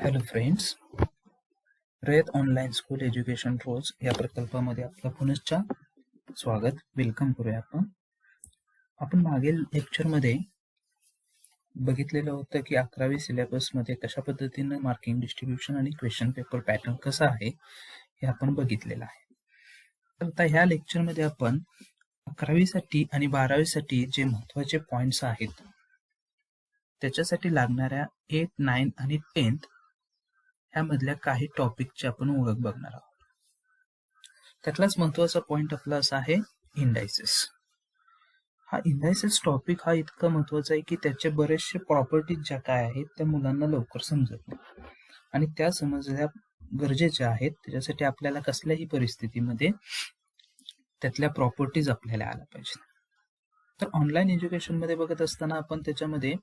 Hello friends, रयत online school education रोज या प्रकल्पामध्ये आपलं पुनश्च स्वागत. वेलकम करूया. आपण मागील लेक्चरमध्ये बघितलेलं होतं की 11वी सिलेबसमध्ये कशा पद्धतीनं मार्किंग डिस्ट्रीब्युशन आणि क्वेश्चन पेपर पॅटर्न कसा आहे हे आपण बघितलेलं आहे. तर आता ह्या लेक्चरमध्ये आपण 11वी साठी आणि 12वी साठी जे महत्त्वाचे पॉइंट्स आहेत त्याच्यासाठी लागणाऱ्या 8, 9 आणि 10th ह्यामधल्या काही टॉपिकची आपण ओळख बघणार आहोत. त्यातलाच महत्त्वाचा पॉइंट आपला असा आहे इंडायसेस. हा इंडायसेस टॉपिक हा इतका महत्त्वाचा आहे की त्याचे बरेचसे प्रॉपर्टीज ज्या काय आहेत त्या मुलांना लवकर समजत नाही आणि त्या समजल्या गरजेच्या आहेत. त्याच्यासाठी आपल्याला कसल्याही परिस्थितीमध्ये त्यातल्या प्रॉपर्टीज आपल्याला आल्या पाहिजेत. तर ऑनलाईन एज्युकेशन मध्ये बघत असताना आपण त्याच्यामध्ये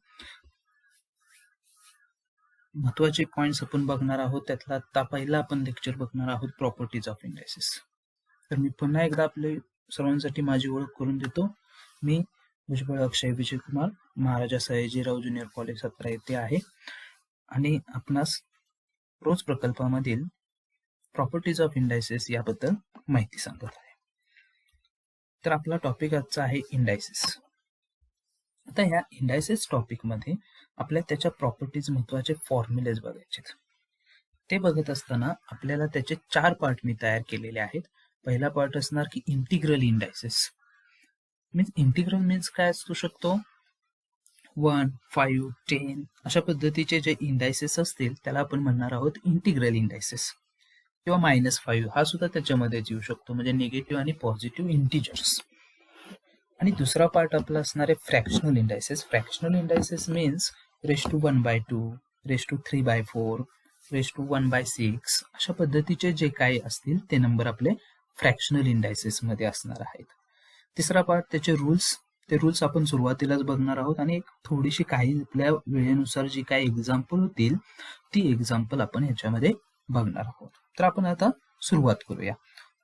महत्वाचे पॉइंट्स आपण बघणार आहोत. त्यातला आता पहिला आपण लेक्चर बघणार आहोत प्रॉपर्टीज ऑफ इंडायसेस. तर मी पुन्हा एकदा आपले सर्वांसाठी माझी ओळख करून देतो. मी भुजबळ अक्षय विजय कुमार, महाराजा सयाजीराव ज्युनियर कॉलेज 17 येथे आहे आणि आपणास रोज प्रकल्पामधील प्रॉपर्टीज ऑफ इंडायसेस याबद्दल माहिती सांगत आहे. तर आपला टॉपिक आजचा आहे इंडायसेस. आता ह्या इंडायसेस टॉपिक मध्ये आपल्या त्याच्या प्रॉपर्टीज महत्वाचे फॉर्म्युलेज बघायचे. ते बघत असताना आपल्याला त्याचे 4 पार्ट मी तयार केलेले आहेत. पहिला पार्ट असणार की इंटिग्रल इंडायसेस. इंटिग्रल मीन्स काय असू शकतो, 1, 5, 10 अशा पद्धतीचे जे इंडायसेस असतील त्याला आपण म्हणणार आहोत इंटिग्रल इंडायसेस. किंवा -5 हा सुद्धा त्याच्यामध्येच येऊ शकतो, म्हणजे निगेटिव्ह आणि पॉझिटिव्ह इंटिजर्स. आणि दुसरा पार्ट आपला असणार आहे fractional indices. Fractional indices means (1/2, (3/4, (1/6) अशा पद्धतीचे जे काही असतील ते नंबर आपले फ्रॅक्शनल इंडायसेस मध्ये असणार आहेत. तिसरा पार्ट त्याचे रूल्स आपण सुरुवातीलाच बघणार आहोत आणि एक थोडीशी काही आपल्या वेळेनुसार जी काही एक्झाम्पल होतील ती एक्झाम्पल आपण ह्याच्यामध्ये बघणार आहोत. तर आपण आता सुरुवात करूया.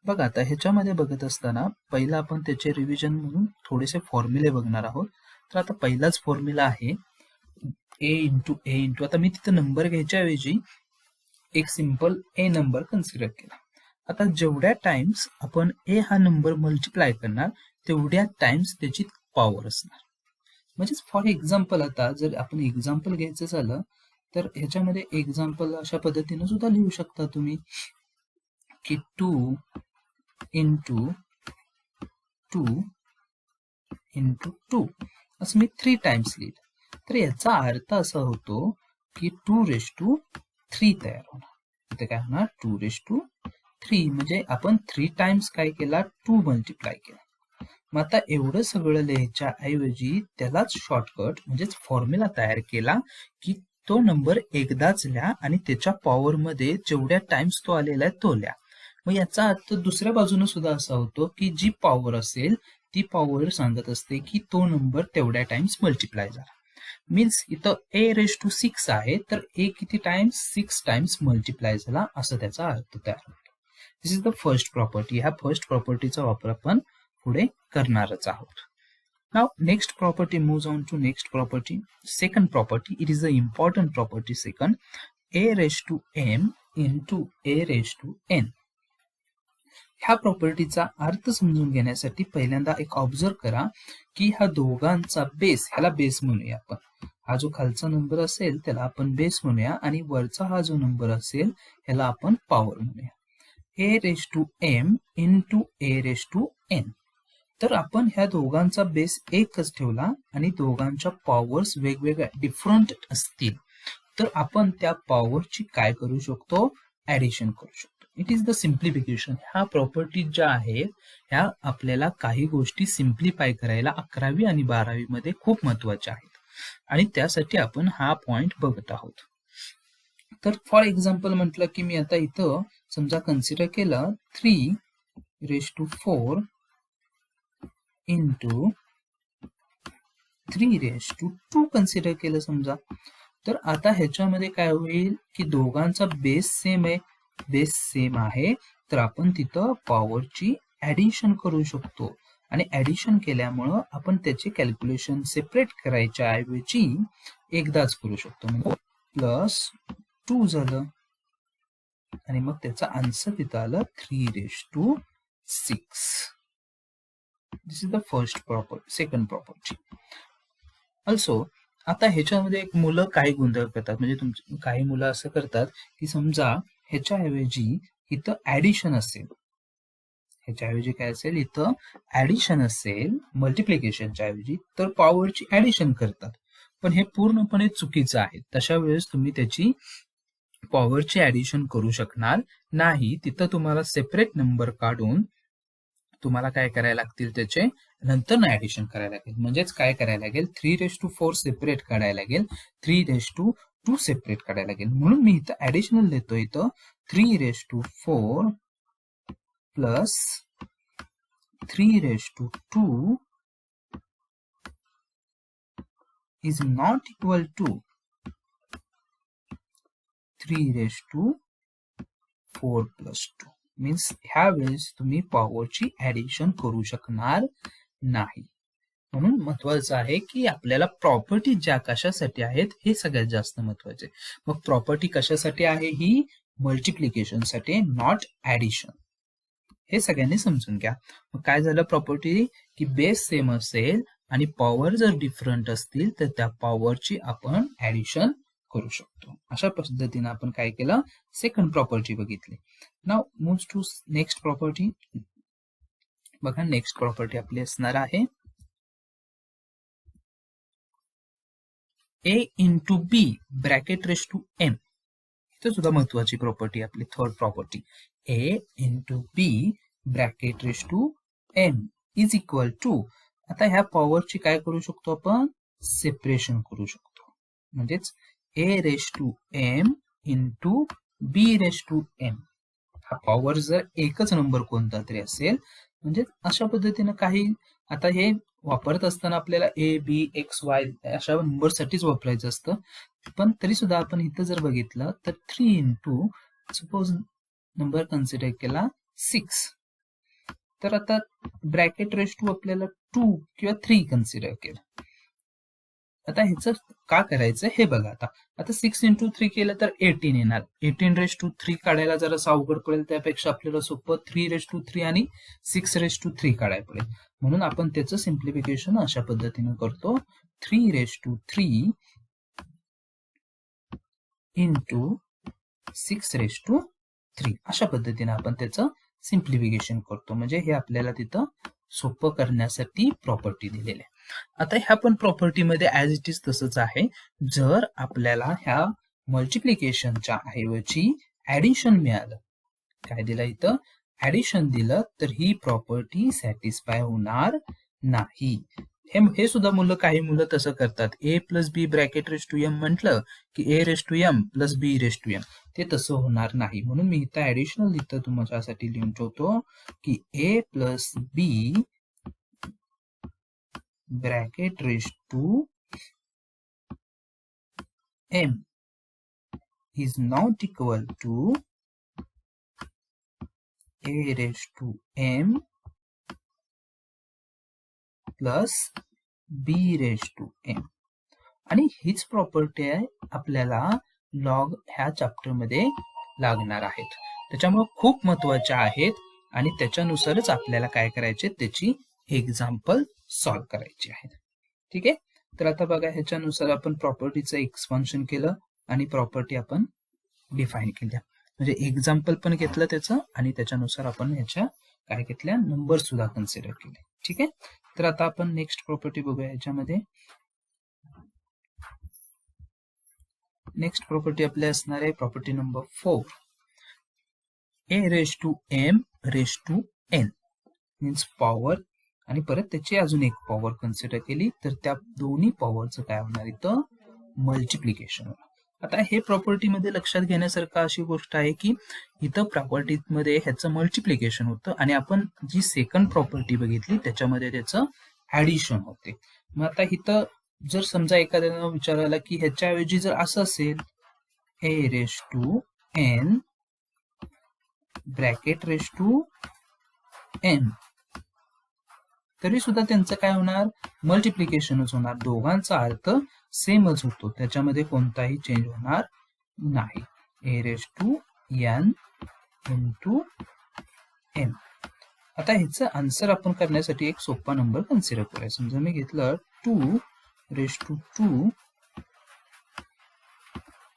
बघा, आता ह्याच्यामध्ये बघत असताना पहिला आपण त्याचे रिव्हिजन म्हणून थोडेसे फॉर्म्युले बघणार आहोत. तर आता पहिलाच फॉर्म्युला आहे a इंटू ए इंटू, आता मी तिथं नंबर घ्यायच्या ऐवजी एक सिंपल ए नंबर कन्सिडर केला. आता जेवढ्या टाइम्स आपण ए हा नंबर मल्टिप्लाय करणार तेवढ्या टाइम्स त्याची पॉवर असणार. म्हणजेच फॉर एक्झाम्पल, आता जर आपण एक्झाम्पल घ्यायचं झालं तर ह्याच्यामध्ये एक्झाम्पल अशा पद्धतीने सुद्धा लिहू शकता तुम्ही की 2 इंटू 2 इंटू 2 असं मी 3 टाइम्स लिहिलं. तर याचा अर्थ असा होतो की 2⁻³ तयार होणार. इथे काय होणार, 2⁻³ म्हणजे आपण 3 टाइम्स काय केला, 2 मल्टिप्लाय केला. मग आता एवढं सगळं लिहायच्या ऐवजी त्यालाच शॉर्टकट म्हणजेच फॉर्म्युला तयार केला की तो नंबर एकदाच लिहा आणि त्याच्या पॉवर मध्ये जेवढ्या टाइम्स तो आलेला आहे तो लिहा. मग याचा अर्थ दुसऱ्या बाजूने सुद्धा असा होतो की जी पॉवर असेल ती पॉवर सांगत असते की तो नंबर तेवढ्या टाइम्स मल्टिप्लाय झाला. मीन्स इथं a⁻6 आहे तर a किती टाइम्स, 6 टाइम्स मल्टिप्लाय झाला असं त्याचा अर्थ तयार होतो. दिस इज द फर्स्ट प्रॉपर्टी. ह्या फर्स्ट प्रॉपर्टीचा वापर आपण पुढे करणारच आहोत. Now next property moves on to next property. Second property, it is the important property second, a⁻m into a⁻n. ह्या प्रॉपर्टीचा अर्थ समजून घेण्यासाठी पहिल्यांदा एक ऑब्झर्व करा की ह्या दोघांचा बेस, ह्याला बेस म्हणूया आपण. हा जो खालचा नंबर असेल त्याला आपण बेस म्हणूया आणि वरचा हा जो नंबर असेल ह्याला आपण पॉवर म्हणूया. a⁻m into a⁻n. तर आपण ह्या दोघांचा बेस एकच ठेवला आणि दोघांच्या पॉवर्स वेगवेगळ्या डिफरंट असतील तर आपण त्या पॉवरची काय करू शकतो, ऍडिशन करू शकतो. It is the simplification. ह्या प्रॉपर्टी ज्या आहेत ह्या आपल्याला काही गोष्टी सिम्प्लिफाय करायला 11वी आणि 12वी मध्ये खूप महत्वाच्या आहेत आणि त्यासाठी आपण हा पॉइंट बघत आहोत. तर फॉर एक्झाम्पल म्हटलं की मी आता इथं समजा कन्सिडर केलं 3⁻4 इंटू 3⁻2 कन्सिडर केलं समजा. तर आता ह्याच्यामध्ये काय होईल की दोघांचा बेस सेम आहे तर आपण तिथं पॉवरची ऍडिशन करू शकतो आणि ऍडिशन केल्यामुळं आपण त्याचे कॅल्क्युलेशन सेपरेट करायच्या ऐवजी एकदाच करू शकतो. म्हणजे 2 झालं आणि मग त्याचा आन्सर तिथं आलं 3⁶. This is the second property. Also आता ह्याच्यामध्ये एक मुलं काही गोंधळ करतात, म्हणजे काही मुलं असं करतात की समजा ह्याच्याऐवजी इथं ऍडिशन असेल, ह्याच्याऐवजी काय असेल, इथं ऍडिशन असेल मल्टिप्लिकेशनच्या ऐवजी, तर पॉवरची ऍडिशन करतात. पण हे पूर्णपणे चुकीचं आहे. तशा वेळेस तुम्ही त्याची पॉवरची ऍडिशन करू शकणार नाही. तिथं तुम्हाला सेपरेट नंबर काढून तुम्हाला काय करायला लागतील, त्याचे नंतर ऍडिशन करायला लागेल. म्हणजेच काय करायला लागेल, 3⁴ सेपरेट काढायला लागेल, 3⁵2 सेपरेट काढायला लागेल. म्हणून मी इथं ऍडिशनल देतो, इथं 3⁴ plus 3⁵2 is not equal to 3⁴ + 2. Means ह्या वेळेस तुम्ही पॉवरची ऍडिशन करू शकणार नाही. म्हणून महत्वाचं आहे की आपल्याला प्रॉपर्टी ज्या कशासाठी आहेत हे सगळ्यात जास्त महत्वाचे. मग प्रॉपर्टी कशासाठी आहे, ही मल्टिप्लिकेशन साठी, नॉट ऍडिशन. हे सगळ्यांनी समजून घ्या. मग काय झालं प्रॉपर्टी, की बेस सेम असेल आणि पॉवर जर डिफरंट असतील तर त्या पॉवरची आपण ऍडिशन करू शकतो. अशा पद्धतीने आपण काय केलं, सेकंड प्रॉपर्टी बघितली. Now move to next property. बघा नेक्स्ट प्रॉपर्टी आपली असणार आहे a into b (m). इथं सुद्धा महत्वाची प्रॉपर्टी आपली third property, a into b (m) is equal to, आता ह्या पॉवरची काय करू शकतो आपण, सेपरेशन करू शकतो. म्हणजेच a⁻m into b⁻m. हा पॉवर जर एकच नंबर कोणता तरी असेल, म्हणजे अशा पद्धतीने काही, आता हे वापरत असताना आपल्याला a, b, x, y अशा नंबरसाठीच वापरायचं असतं. पण तरी सुद्धा आपण इथं जर बघितलं तर 3 into सपोज नंबर कन्सिडर केला 6, तर आता (2) आपल्याला 2 किंवा 3 कन्सिडर केलं. आता ह्याचं का करायचं हे बघा. आता 6 into 3 केलं तर 18 येणार. 18⁻³ काढायला जरा अवघड पडेल, त्यापेक्षा आपल्याला सोपं 3⁻³ आणि 6⁻³ काढायला पडेल. म्हणून आपण त्याचं सिम्प्लिफिकेशन अशा पद्धतीने करतो, 3⁻³ into 6⁻³ अशा पद्धतीने आपण त्याचं सिम्प्लिफिकेशन करतो. म्हणजे हे आपल्याला तिथं सोपं करण्यासाठी प्रॉपर्टी दिलेली आहे. आता ह्या पण प्रॉपर्टीमध्ये ऍज इट इज तसंच आहे. जर आपल्याला ह्या मल्टिप्लिकेशनच्या ऐवजी ऍडिशन मिळालं, काय दिलं इथं, ऍडिशन दिलं, तर ही प्रॉपर्टी सॅटिस्फाय होणार नाही. हे सुद्धा काही मुलं तसं करतात. a + b (m) म्हटलं की a⁻m + b⁻m, ते तसं होणार नाही. म्हणून मी इथं ऍडिशनल इथं तुमच्यासाठी लिहून ठेवतो की a + b (m) is not equal to a⁻m plus b⁻m. आणि हीच प्रॉपर्टी आहे आपल्याला लॉग ह्या चॅप्टर मध्ये लागणार आहेत. त्याच्यामुळे खूप महत्वाच्या आहेत आणि त्याच्यानुसारच आपल्याला काय करायचे, त्याची एक्झाम्पल सॉल्व्ह करायची आहेत. ठीक आहे. तर आता बघा, ह्याच्यानुसार आपण प्रॉपर्टीचं एक्सपान्शन केलं आणि प्रॉपर्टी आपण डिफाईन केल्या, म्हणजे एक्झाम्पल पण घेतलं त्याचं आणि त्याच्यानुसार आपण ह्याच्या काय घेतल्या, नंबर सुद्धा कन्सिडर केले. ठीक आहे. तर आता आपण नेक्स्ट प्रॉपर्टी बघूया. ह्याच्यामध्ये नेक्स्ट प्रॉपर्टी आपल्या असणार आहे property number 4, a⁻m⁻n means power, आणि परत त्याची अजून एक पॉवर कन्सिडर केली तर त्या दोन्ही पॉवरचं काय होणार, इथं मल्टिप्लिकेशन होणार. आता हे प्रॉपर्टीमध्ये लक्षात घेण्यासारखं अशी गोष्ट आहे की इथं प्रॉपर्टीमध्ये ह्याचं मल्टिप्लिकेशन होतं आणि आपण जी सेकंड प्रॉपर्टी बघितली त्याच्यामध्ये त्याचं ऍडिशन होते. मग आता इथं जर समजा एखाद्यानं विचारायला की ह्याच्याऐवजी जर असं असेल a⁻n (m), तरी सुद्धा त्यांचं काय होणार, मल्टिप्लिकेशनच होणार. दोघांचा अर्थ सेमच होतो, त्याच्यामध्ये कोणताही चेंज होणार नाही. a raised to n into m. आता ह्याचं आन्सर आपण करण्यासाठी एक सोपा नंबर कन्सिडर करूया. समजा मी घेतलं 2 raised to 2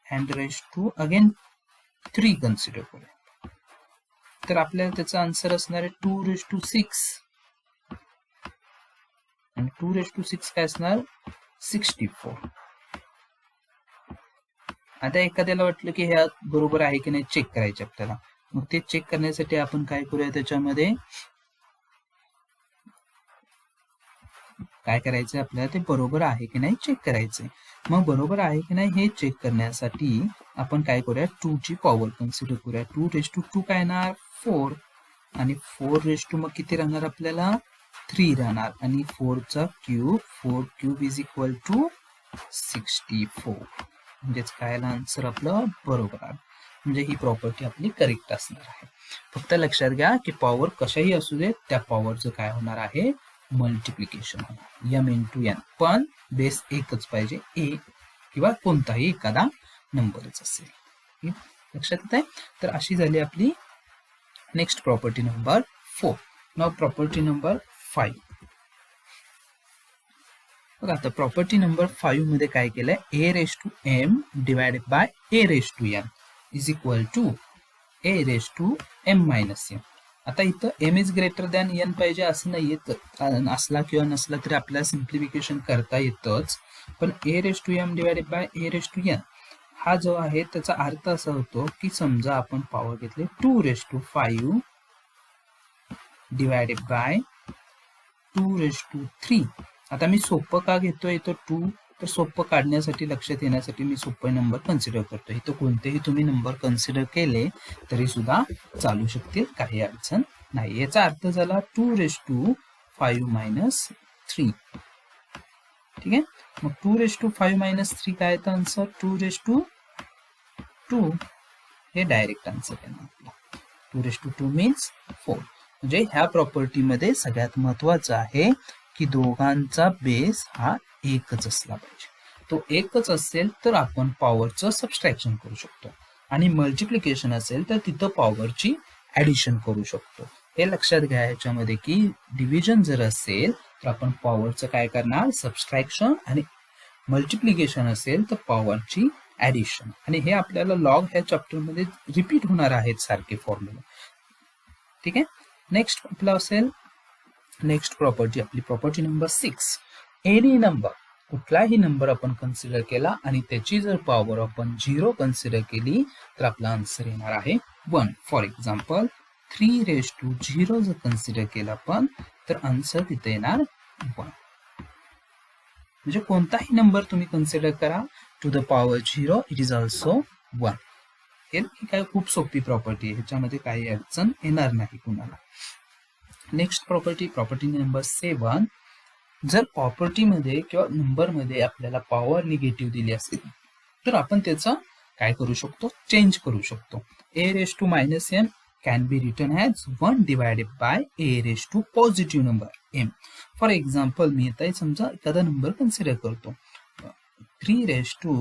and raised to again 3 consider करूया. तर आपल्याला त्याचा आन्सर असणार आहे 2 raised to 6 आणि 2 raised to 6 काय असणार 64. आता एखाद्याला वाटलं की ह्या बरोबर आहे की नाही चेक करायचे आपल्याला. मग ते चेक करण्यासाठी आपण काय करूया, त्याच्यामध्ये काय करायचं आपल्याला ते बरोबर आहे की नाही चेक करायचंय. मग बरोबर आहे की नाही हे चेक करण्यासाठी आपण काय करूया 2 ची पॉवर कन्सिडर करूया. 2 raised to 2 काय येणार 4 आणि 4 raised to मग किती राहणार आपल्याला 3 राहणार आणि 4 चा cube 4 cube is equal to 64. म्हणजेच काय आन्सर आपलं बरोबर आहे. म्हणजे ही प्रॉपर्टी आपली करेक्ट असणार आहे. फक्त लक्षात घ्या की पॉवर कशाही असू दे त्या पॉवरचं काय होणार आहे मल्टिप्लिकेशन होणार m इंटू n. पण बेस एकच पाहिजे a किंवा कोणताही एखादा नंबरच असेल. लक्षात येत आहे. तर अशी झाली आपली नेक्स्ट प्रॉपर्टी नंबर 4. नाव प्रॉपर्टी नंबर 5. बघा आता प्रॉपर्टी नंबर 5 मध्ये काय केलंय a raised to m divided by a raised to n is equal to a raised to m minus n. आता इथं m is greater than n पाहिजे असं नाही येत. असला किंवा नसला तरी आपल्याला सिम्प्लिफिकेशन करता येतच. पण a raised to m divided by a raised to n हा जो आहे त्याचा अर्थ असा होतो की समजा आपण पॉवर घेतले 2 raised to 5 divided by 2 raised to 3. आता मी सोपं का घेतोय इथं 2 तर सोपं काढण्यासाठी लक्षात येण्यासाठी मी सोपे नंबर कन्सिडर करतोय. इथं कोणतेही तुम्ही नंबर कन्सिडर केले तरी सुद्धा चालू शकतील, काही अडचण नाही. याचा अर्थ झाला 2 raised to 5 minus 3. ठीक आहे. मग 2 raised to 5 minus 3 काय येतं आन्सर 2 raised to 2. हे डायरेक्ट आन्सर आहे आपला. 2 raised to 2 मीन्स 4. म्हणजे ह्या प्रॉपर्टी मध्ये सगळ्यात महत्वाचं आहे की दोघांचा बेस हा एकच असला पाहिजे. तो एकच असेल तर आपण पॉवरचं सबस्ट्रॅक्शन करू शकतो आणि मल्टिप्लिकेशन असेल तर तिथं पॉवरची ऍडिशन करू शकतो. हे लक्षात घ्या ह्याच्यामध्ये की डिव्हिजन जर असेल तर आपण पॉवरचं काय करणार सबस्ट्रॅक्शन आणि मल्टिप्लिकेशन असेल तर पॉवरची ऍडिशन. आणि हे आपल्याला लॉग ह्या चॅप्टर मध्ये रिपीट होणार आहेत सारखे फॉर्म्युला. ठीक आहे. नेक्स्ट आपला असेल नेक्स्ट प्रॉपर्टी आपली प्रॉपर्टी नंबर 6. एनी नंबर कुठलाही नंबर आपण कन्सिडर केला आणि त्याची जर पॉवर आपण 0 कन्सिडर केली तर आपला आन्सर येणार आहे 1. फॉर एक्झाम्पल 3 raised to 0 जर कन्सिडर केला आपण तर आन्सर तिथे येणार 1. म्हणजे कोणताही नंबर तुम्ही कन्सिडर करा to the power 0 it is also 1. हे काय खूप सोपी प्रॉपर्टी आहे, ह्याच्यामध्ये काही अडचण येणार नाही कुणाला. Next property number 7. जर प्रॉपर्टीमध्ये किंवा नंबरमध्ये आपल्याला पॉवर निगेटिव्ह दिली असेल तर आपण त्याचा काय करू शकतो चेंज करू शकतो. a raised to minus m can be written as 1 divided by a raised to positive number m. For example मी आता समजा एखादा नंबर कन्सिडर करतो 3 raised to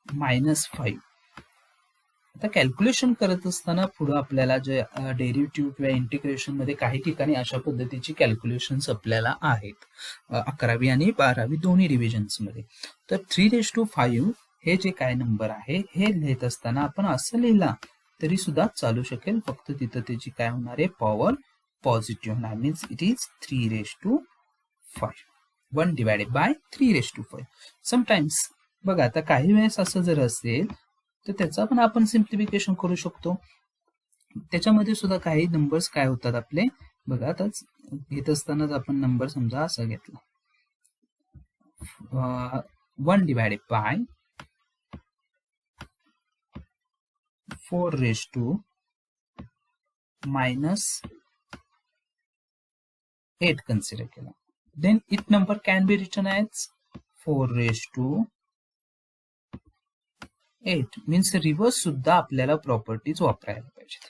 minus 5. आता कॅल्क्युलेशन करत असताना पुढे आपल्याला जे डेरिव्हेटिव्ह किंवा इंटिग्रेशन मध्ये काही ठिकाणी अशा पद्धतीची कॅल्क्युलेशन्स आपल्याला आहेत 11वी आणि 12वी दोन्ही डिव्हिजन्स मध्ये. तर 3 raised to 5 हे जे काय नंबर आहे हे लिहित असताना आपण असं लिहिला तरी सुद्धा चालू शकेल. फक्त तिथं त्याची काय होणार आहे पॉवर पॉझिटिव्ह होणार. Means it is 3 raised to 5. 1 divided by 3 raised to 5. Sometimes बघा आता काही वेळेस असं जर असेल तर त्याचा पण आपण सिम्प्लिफिकेशन करू शकतो. त्याच्यामध्ये सुद्धा काही नंबर्स काय होतात आपले बघा. आता घेत असतानाच आपण नंबर समजा असा घेतला 1 divided by 4 raised to minus 8 consider केला. Then it number can be written as 4 raised to 8. Means reverse सुद्धा आपल्याला प्रॉपर्टीज वापरायला पाहिजेत.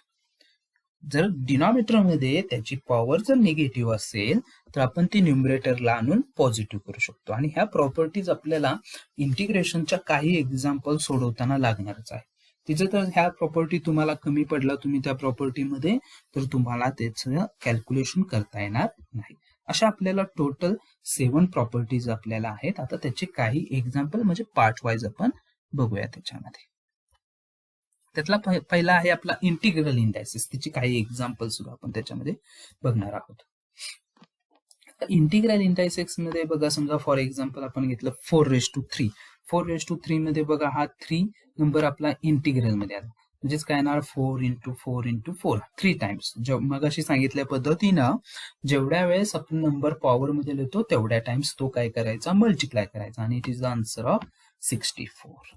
जर डिनॉमिनेटर मध्ये त्याची पॉवर जर निगेटिव्ह असेल तर आपण ती न्यूमरेटरला आणून पॉझिटिव्ह करू शकतो. आणि ह्या प्रॉपर्टीज आपल्याला इंटिग्रेशनच्या काही एक्झाम्पल सोडवताना लागणारच आहे. तिचं जर ह्या प्रॉपर्टी तुम्हाला कमी पडला तुम्ही त्या प्रॉपर्टीमध्ये, तर तुम्हाला त्याचं कॅल्क्युलेशन करता येणार नाही. अशा आपल्याला टोटल 7 प्रॉपर्टीज आपल्याला आहेत. आता त्याचे काही एक्झाम्पल म्हणजे पार्ट वाईज आपण बघूया. त्याच्यामध्ये त्यातला पहिला आहे आपला इंटिग्रल इंडायसेस. तिची काही एक्झाम्पल सुद्धा आपण त्याच्यामध्ये बघणार आहोत. इंटिग्रल इंडायसेस मध्ये बघा, समजा फॉर एक्झाम्पल आपण घेतलं 4⁻3. 4⁻3 मध्ये बघा हा 3 नंबर आपला इंटिग्रल मध्ये आला, म्हणजेच काय येणार 4 × 4 × 4 3 टाइम्स. मगाशी सांगितल्या पद्धतीनं जेवढ्या वेळेस आपण नंबर पॉवर मध्ये लिहितो तेवढ्या टाइम्स तो काय करायचा, मल्टिप्लाय करायचा, आणि it is the answer of 64.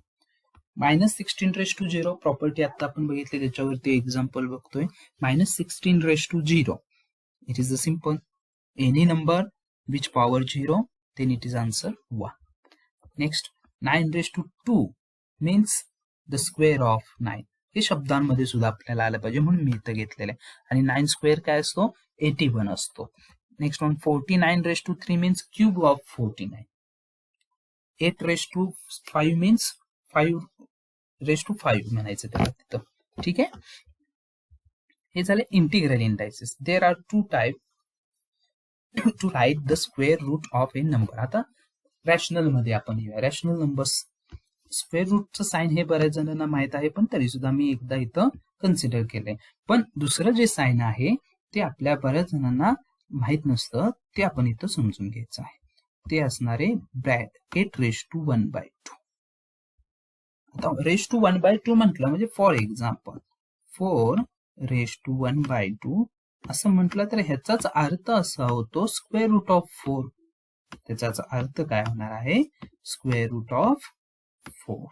-16⁻0 property आता आपण बघितली, त्याच्यावरती एक्झाम्पल बघतोय. -16⁻0 it is the simple any number which power 0, then it is answer 1. Next 9⁻2 means the square of 9. हे शब्दांमध्ये सुद्धा आपल्याला आलं पाहिजे म्हणून मी इथं घेतलेलं आहे. आणि 9 स्क्वेअर काय असतो, 81 असतो. Next one 49⁻3 means cube of 49. 8⁻5 means 5⁻5 म्हणायचं त्याला तिथं. ठीक आहे, हे झाले integral indices. There are 2 type to write the square root of a number. आता रॅशनल मध्ये आपण येऊया. रॅशनल नंबर्स स्क्वेअर रूटचं साइन हे बऱ्याच जणांना माहित आहे, पण तरी सुद्धा मी एकदा इथं कन्सिडर केलंय. पण दुसरं जे साइन आहे ते आपल्या बऱ्याच जणांना माहित नसतं, ते आपण इथं समजून घ्यायचं आहे. ते असणारे ब्रॅकेट 8⁻1/2. आता 8⁻1/2 म्हटलं म्हणजे फॉर एक्झाम्पल 4⁻1/2 असं म्हटलं तर ह्याचाच अर्थ असा होतो स्क्वेअर रूट ऑफ 4. त्याचाच अर्थ काय होणार आहे, स्क्वेअर रूट ऑफ 4.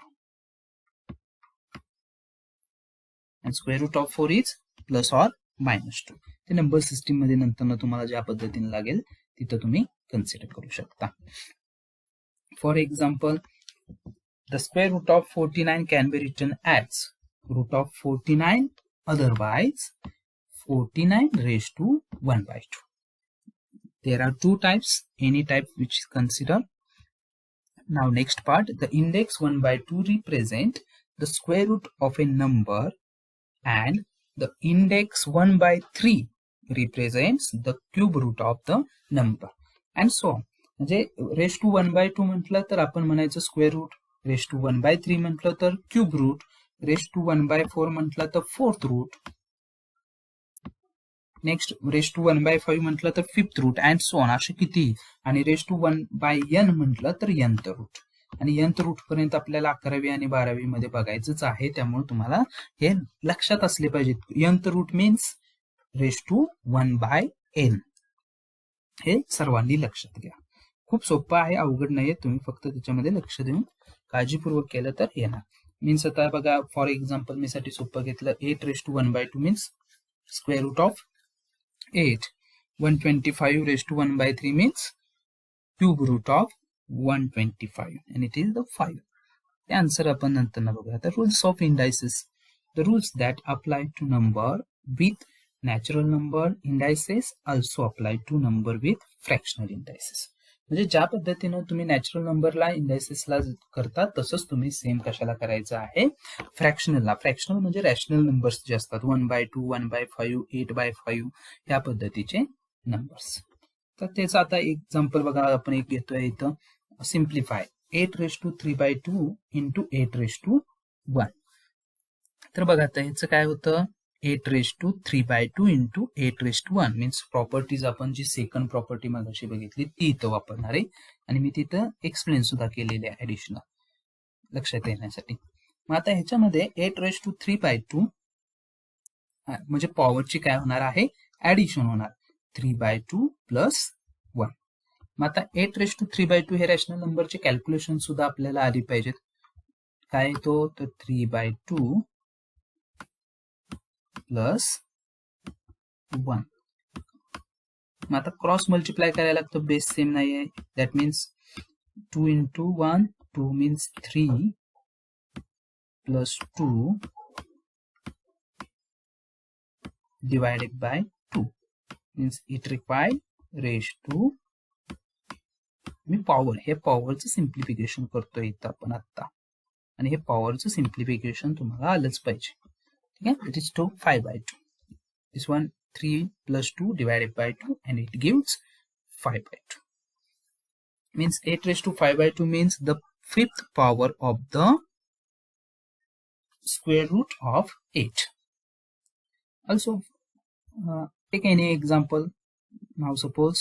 आणि square root of 4 is plus or -2. ते नंबर सिस्टीम मध्ये नंतर तुम्हाला ज्या पद्धतीने लागेल तिथं तुम्ही कन्सिडर करू शकता. For example the square root of 49 can be written as root of 49, otherwise 49⁻1/2. There are 2 types, any type which is considered. Now next part, the index 1/2 represent the square root of a number and the index 1/3 represents the cube root of the number and so on. म्हणजे (1/2) म्हटलं तर आपण म्हणायचं square route, (1/3) म्हटलं तर cube route, (1/4) म्हटलं तर fourth route, next (1/5) म्हटलं तर fifth root and so on. असे किती, आणि (1/n) म्हटलं तर nth रूट. आणि nth रूट पर्यंत आपल्याला 11वी आणि 12वी मध्ये बघायचंच आहे, त्यामुळे तुम्हाला हे लक्षात असले पाहिजे. nth root means (1/n). हे सर्वांनी लक्षात घ्या. खूप सोपं आहे, अवघड नाहीये. तुम्ही फक्त त्याच्यामध्ये लक्ष देऊन काळजीपूर्वक केलं तर येणार. मीन्स आता बघा फॉर एक्झाम्पल मी साठी सोपं घेतलं. 8⁻1/2 means square root of 8. 125⁻1/3 means cube root of 125 and it is the 5. The answer आपण नंतर बघूया. The rules of indices, the rules that apply to number with natural number indices also apply to number with fractional indices. म्हणजे ज्या पद्धतीनं तुम्ही natural नंबरला इंडायसेसला करता तसंच तुम्ही सेम कशाला करायचं आहे, फ्रॅक्शनलला. फ्रॅक्शनल म्हणजे रॅशनल नंबर्स जे असतात 1/2, 1/5, 8/5 या पद्धतीचे नंबर्स. तर त्याचं आता एक्झाम्पल बघा आपण एक घेतोय इथं, सिम्प्लिफाय 8⁻3/2 × 8⁻1. तर बघा आता ह्याचं काय होतं, 8⁻3/2 × 8⁻1 मीन्स प्रॉपर्टीज आपण जी सेकंड प्रॉपर्टी मगाशी बघितली ती इथं वापरणार आहे, आणि मी तिथं एक्सप्लेन सुद्धा केलेले आहे ऍडिशनल लक्षात येण्यासाठी. मग आता ह्याच्यामध्ये 8⁻3/2 म्हणजे पॉवरची काय होणार आहे, ऍडिशन होणार 3/2 + 1. मग आता 8⁻3/2 हे रॅशनल नंबरचे कॅल्क्युलेशन सुद्धा आपल्याला आली पाहिजेत. काय येतो तर 3/2 + 1. मग आता क्रॉस मल्टिप्लाय करायला लागतो, बेस सेम नाही आहे. That means 2 × 1, 2 means 3 + 2 divided by 2 means it raised to me power, हे पॉवरचं सिम्प्लिफिकेशन करतोय इथं आपण आता. आणि हे पॉवरचं सिम्प्लिफिकेशन तुम्हाला आलंच पाहिजे. ठीक आहे, it is 5/2. This one 3 + 2 divided by 2 and it gives 5/2. Means 8⁵/2 means the 5th power of the square root of 8. Also, take any example. Now suppose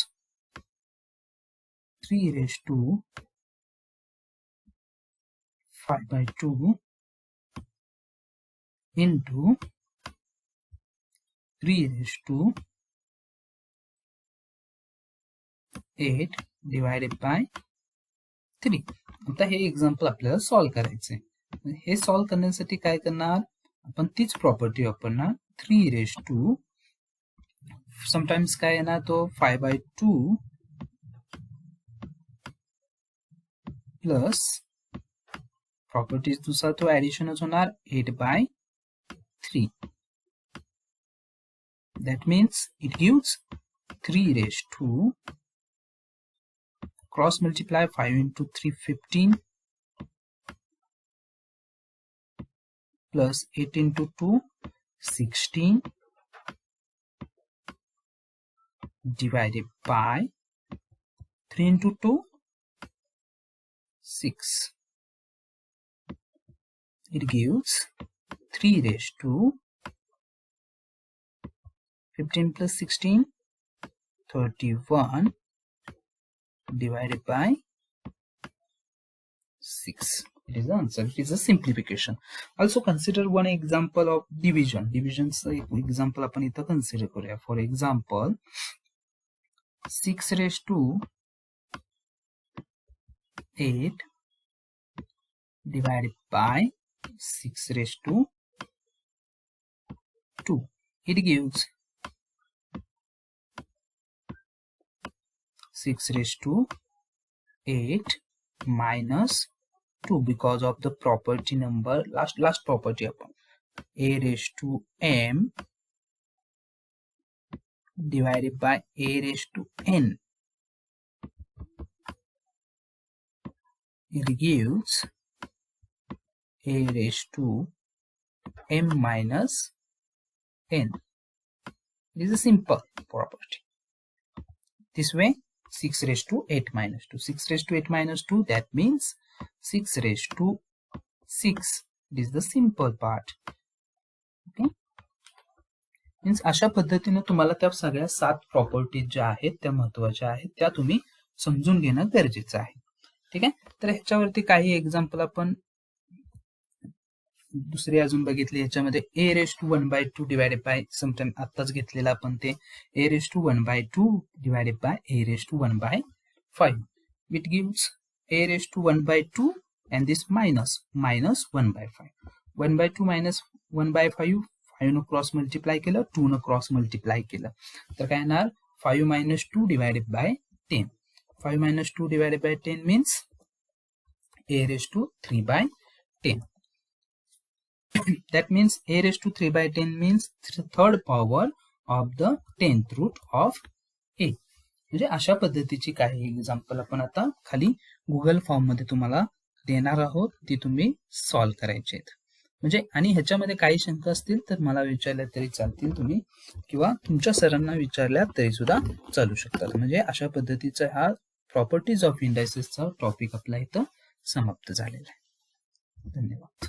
3⁵5/2 into 3⁵8 divided by 3. आता हे एक्झाम्पल आपल्याला सॉल्व्ह करायचंय. हे सॉल्व्ह करण्यासाठी काय करणार आपण, तीच प्रॉपर्टी वापरणार. 3⁵, समटाइम्स काय येणार तो 5/2 प्लस प्रॉपर्टीज दुसरा तो ऍडिशनच होणार 8/3. That means it gives 3⁵, cross multiply 5 into 3 15 plus 8 into 2 16 divided by 3 into 2 6. It gives 3⁵15 plus 16 31 divided by 6. It is the answer. It is a simplification. Also consider one example of division. Division's example आपण इथं consider करूया. For example, 6⁵8 divided by 6⁵2. It gives 6⁵8 minus 2 because of the property number, last property upon a⁴m divided by a⁴n. It gives a⁴m minus n. It is a simple property. This way 6⁵8 minus 2. 6⁵8 minus 2, that means 6⁵6. It is the simple part. Okay. Means अशा पद्धतीने तुम्हाला त्या सगळ्या 7 properties ज्या आहेत त्या महत्वाच्या आहेत त्या तुम्ही समजून घेणं गरजेचं आहे. ठीक आहे, तर ह्याच्यावरती काही एक्झाम्पल आपण दुसरे अजून बघितले. ह्याच्यामध्ये a⁴1/2 डिवायडेड बाय, समटाइम आत्ताच घेतलेलं आपण ते a⁴1/2 divided by a⁴1/5. It gives a⁴1/2 and this minus 1/5. 1/2 minus 1/5, 5 न क्रॉस मल्टिप्लाय केलं, 2 न क्रॉस मल्टिप्लाय केलं तर काय येणार 5 minus 2 divided by 10. 5 minus 2 divided by 10 means a⁴3/10. That means a⁴3/10 means third power of the 10th root of a. म्हणजे अशा पद्धतीची काही एक्झाम्पल आपण आता खाली गुगल फॉर्म मध्ये तुम्हाला देणार आहोत, ती तुम्ही सॉल्व्ह करायचे आहेत. म्हणजे आणि ह्याच्यामध्ये काही शंका असतील तर मला विचारल्या तरी चालतील तुम्ही, किंवा तुमच्या सरांना विचारल्या तरी सुद्धा चालू शकतात. म्हणजे अशा पद्धतीचा हा प्रॉपर्टीज ऑफ इंडायसेसचा टॉपिक आपला इथं समाप्त झालेला आहे. धन्यवाद.